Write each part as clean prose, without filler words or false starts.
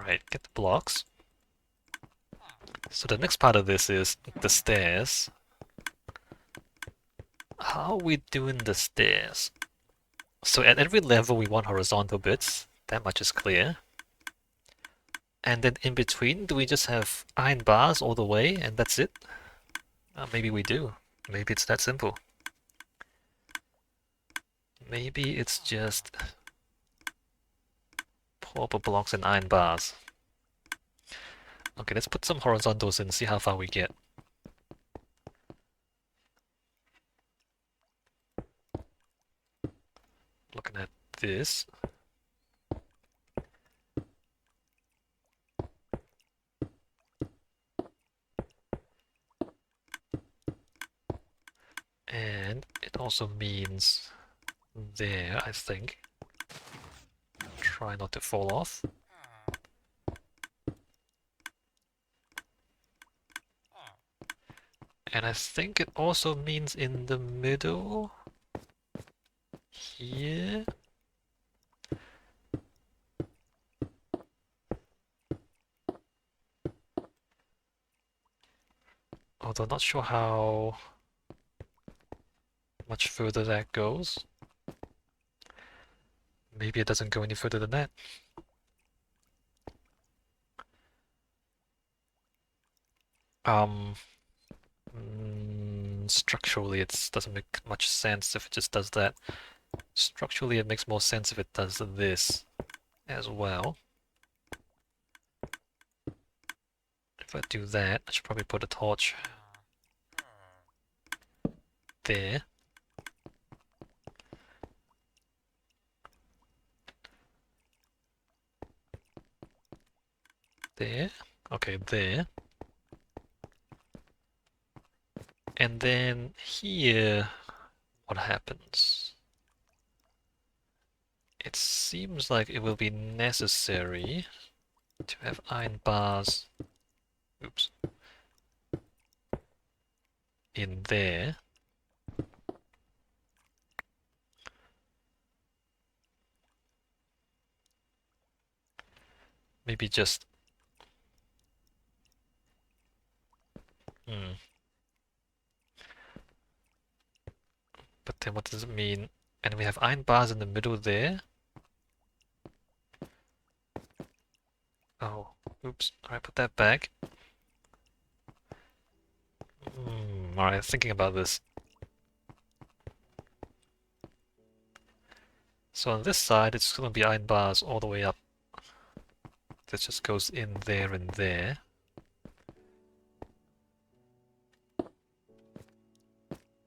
Alright, get the blocks. So the next part of this is the stairs. How are we doing the stairs? So at every level we want horizontal bits, that much is clear. And then in between, do we just have iron bars all the way and that's it? Maybe we do. Maybe it's that simple. Maybe it's just proper blocks and iron bars. Okay, let's put some horizontals in and see how far we get. Looking at this. And it also means there, I think. Try not to fall off. And I think it also means in the middle here. Although not sure how much further that goes. Maybe it doesn't go any further than that. Structurally it doesn't make much sense if it just does that. Structurally it makes more sense if it does this as well. If I do that, I should probably put a torch there. There. Okay, there. And then here, what happens? It seems like it will be necessary to have iron bars, oops, in there. Maybe just, but then what does it mean? And we have iron bars in the middle there. Oh, oops. Alright, put that back. Alright, thinking about this. So on this side, it's gonna be iron bars all the way up. This just goes in there and there.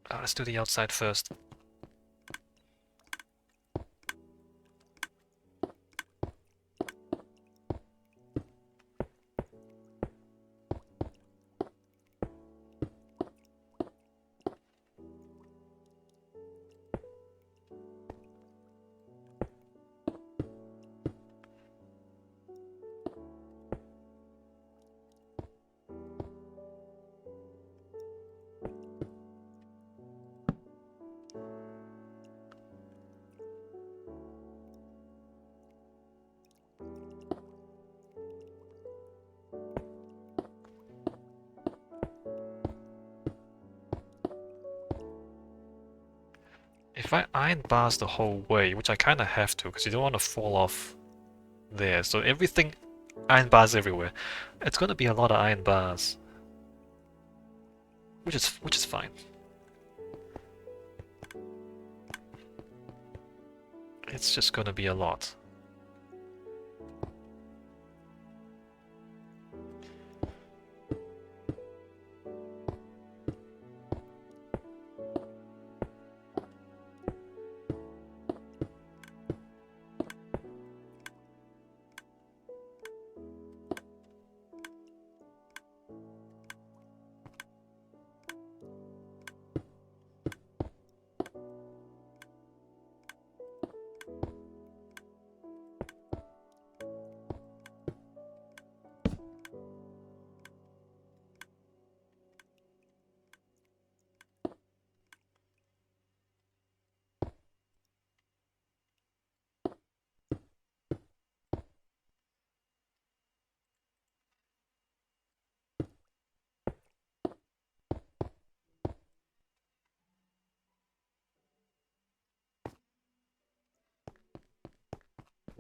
Let's do the outside first. If I iron bars the whole way, which I kind of have to, because you don't want to fall off there. So everything, iron bars everywhere. It's gonna be a lot of iron bars, which is fine. It's just gonna be a lot.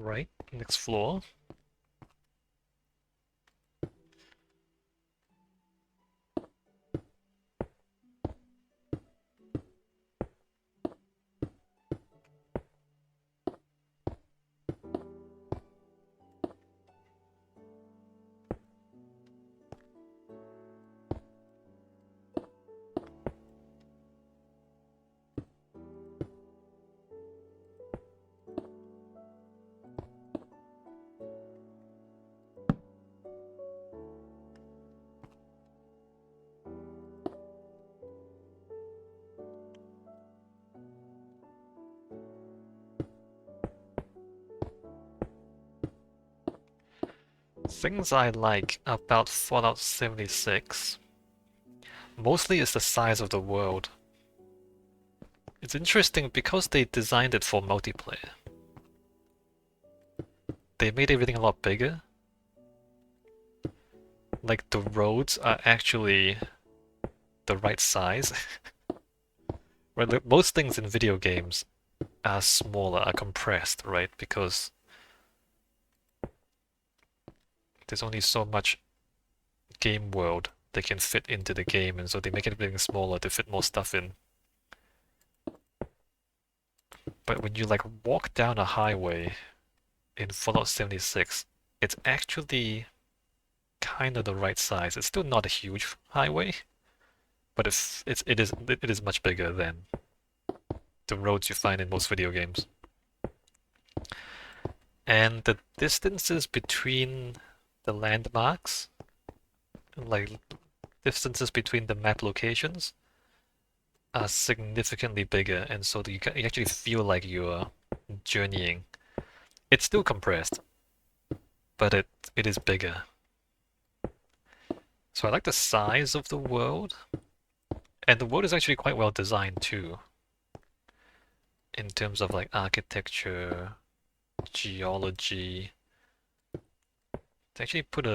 Right, next floor. Things I like about Fallout 76 mostly is the size of the world. It's interesting because they designed it for multiplayer. They made everything a lot bigger. Like the roads are actually the right size. Right, like, most things in video games are smaller, are compressed, right? Because there's only so much game world they can fit into the game, and so they make everything smaller to fit more stuff in. But when you like walk down a highway in Fallout 76, it's actually kind of the right size. It's still not a huge highway, but it is much bigger than the roads you find in most video games. And the distances between the landmarks, like distances between the map locations, are significantly bigger, and so you actually feel like you're journeying. It's still compressed, but it is bigger. So I like the size of the world, and the world is actually quite well designed too, in terms of like architecture, geology. They actually put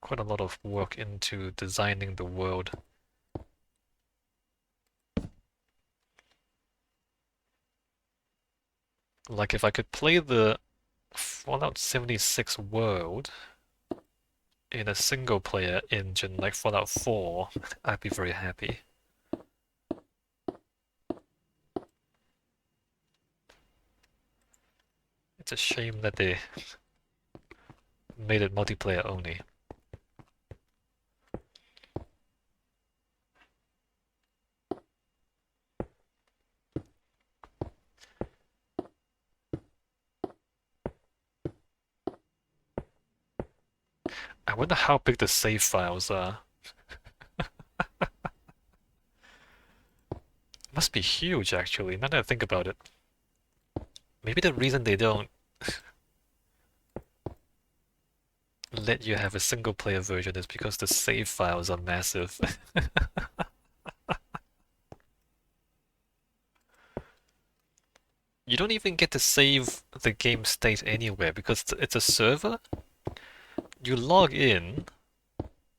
quite a lot of work into designing the world. Like if I could play the Fallout 76 world in a single player engine like Fallout 4, I'd be very happy. It's a shame that they made it multiplayer only. I wonder how big the save files are. Must be huge, actually, now that I think about it. Maybe the reason they don't let you have a single player version is because the save files are massive. You don't even get to save the game state anywhere because it's a server. You log in,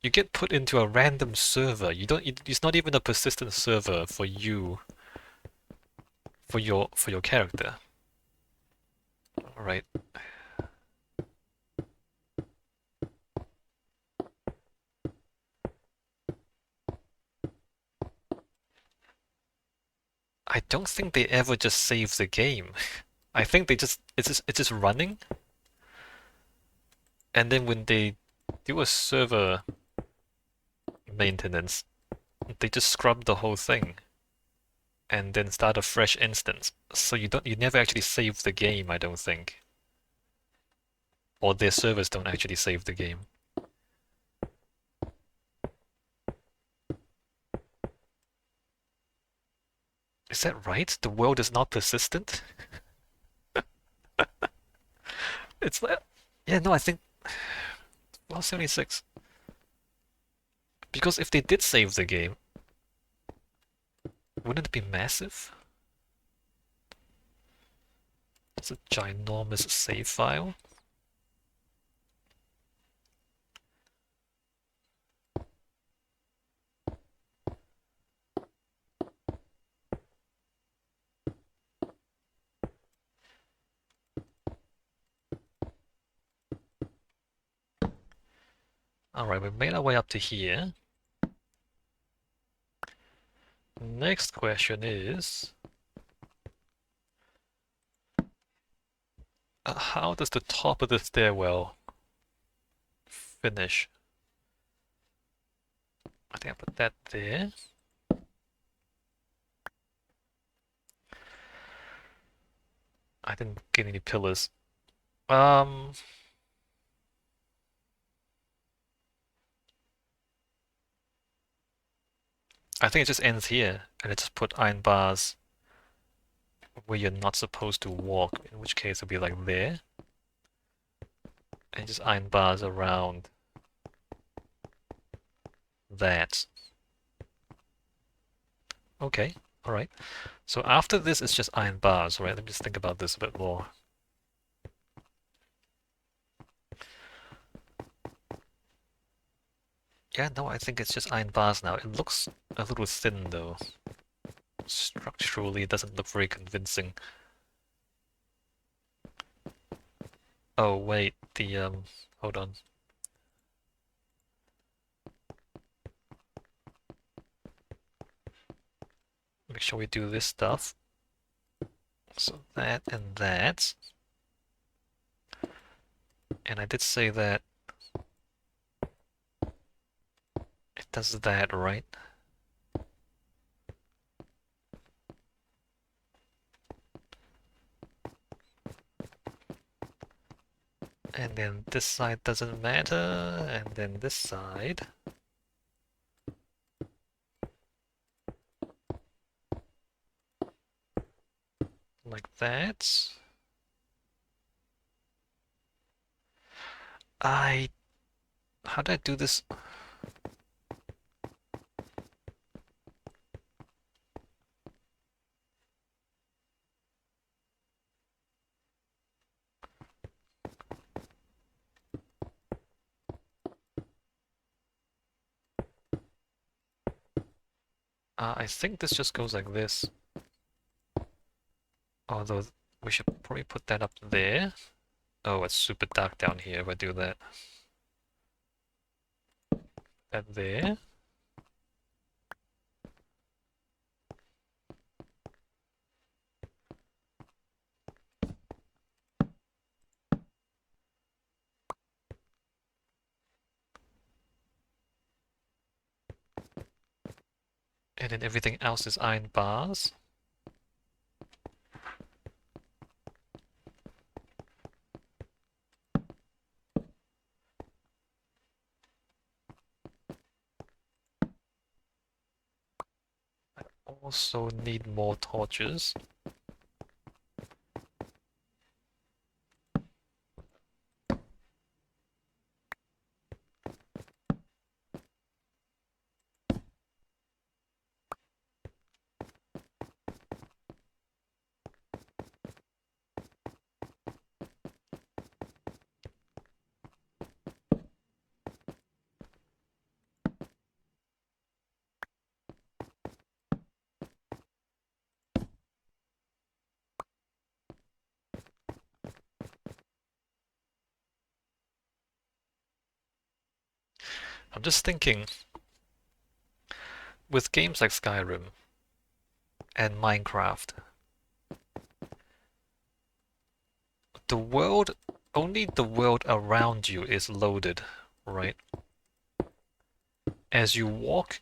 you get put into a random server. You don't. It's not even a persistent server for you, for your character. All right. I don't think they ever just save the game. I think they just it's just running, and then when they do a server maintenance, they just scrub the whole thing and then start a fresh instance. So you never actually save the game, I don't think. Or their servers don't actually save the game. Is that right? The world is not persistent? It's like, yeah, no, I think, well, 76. Because if they did save the game, wouldn't it be massive? It's a ginormous save file. Alright, we made our way up to here. Next question is, how does the top of the stairwell finish? I think I put that there. I didn't get any pillars. I think it just ends here, and it just put iron bars where you're not supposed to walk, in which case it'll be like there, and just iron bars around that. Okay, alright. So after this, it's just iron bars, right? Let me just think about this a bit more. Yeah, no, I think it's just iron bars now. It looks a little thin, though. Structurally, it doesn't look very convincing. Oh, wait, hold on. Make sure we do this stuff. So that and that. And I did say that it does that, right? And then this side doesn't matter, and then this side. Like that. How did I do this? I think this just goes like this. Although we should probably put that up there. Oh, it's super dark down here if I do that. That there. And then everything else is iron bars. I also need more torches. I'm just thinking, with games like Skyrim and Minecraft, only the world around you is loaded, right? As you walk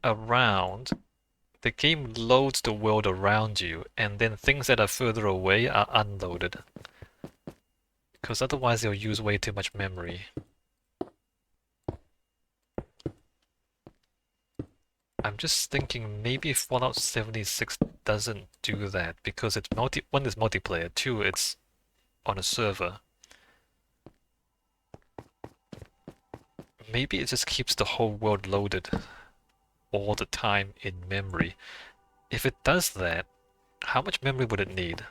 around, the game loads the world around you, and then things that are further away are unloaded. Because otherwise they'll use way too much memory. I'm just thinking maybe Fallout 76 doesn't do that because it's one is multiplayer, two it's on a server. Maybe it just keeps the whole world loaded all the time in memory. If it does that, how much memory would it need?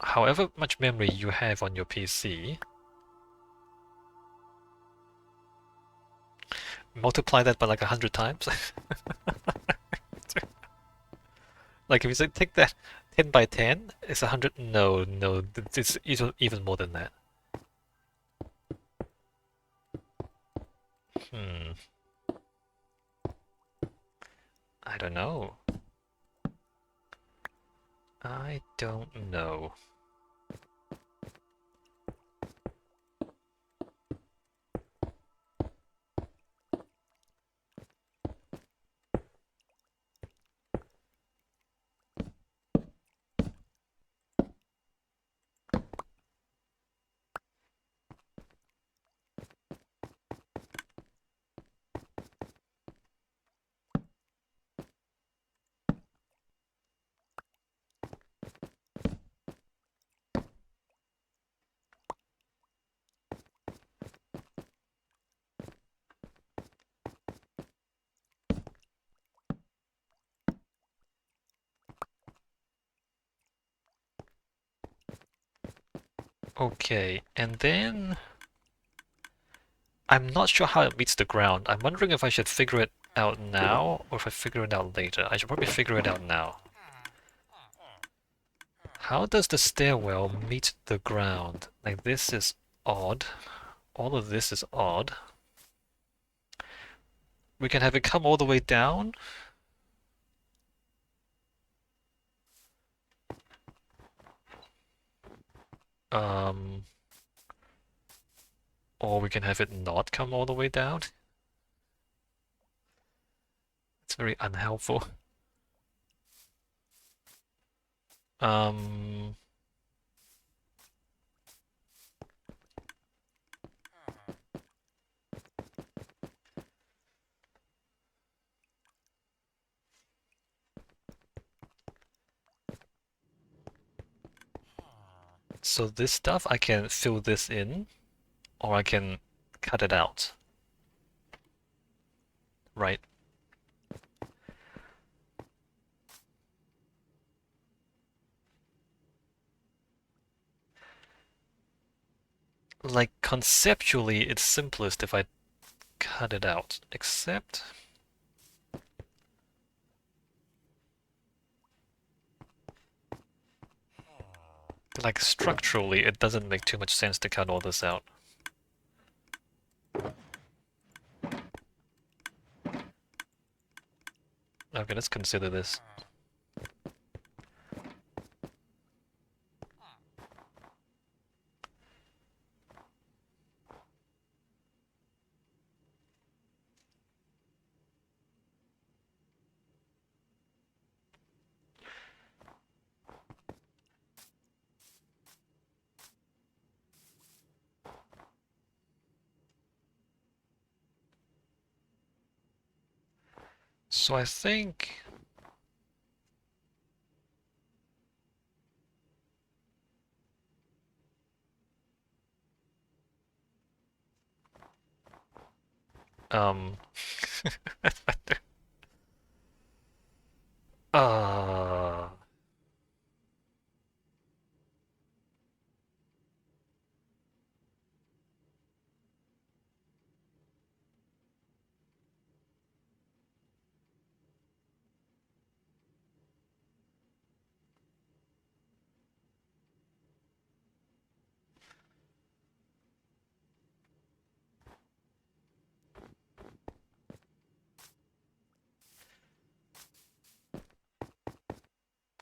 However much memory you have on your PC, multiply that by like 100 times. Like if you say take that 10 by 10, it's 100. No, it's even more than that. Hmm. I don't know. I don't know. Okay, and then I'm not sure how it meets the ground. I'm wondering if I should figure it out now or if I figure it out later. I should probably figure it out now. How does the stairwell meet the ground? Like, this is odd. All of this is odd. We can have it come all the way down. Um, or we can have it not come all the way down. It's very unhelpful. Um, so this stuff, I can fill this in, or I can cut it out, right? Like, conceptually, it's simplest if I cut it out, except... Like, structurally, it doesn't make too much sense to cut all this out. Okay, let's consider this. So I think... Um...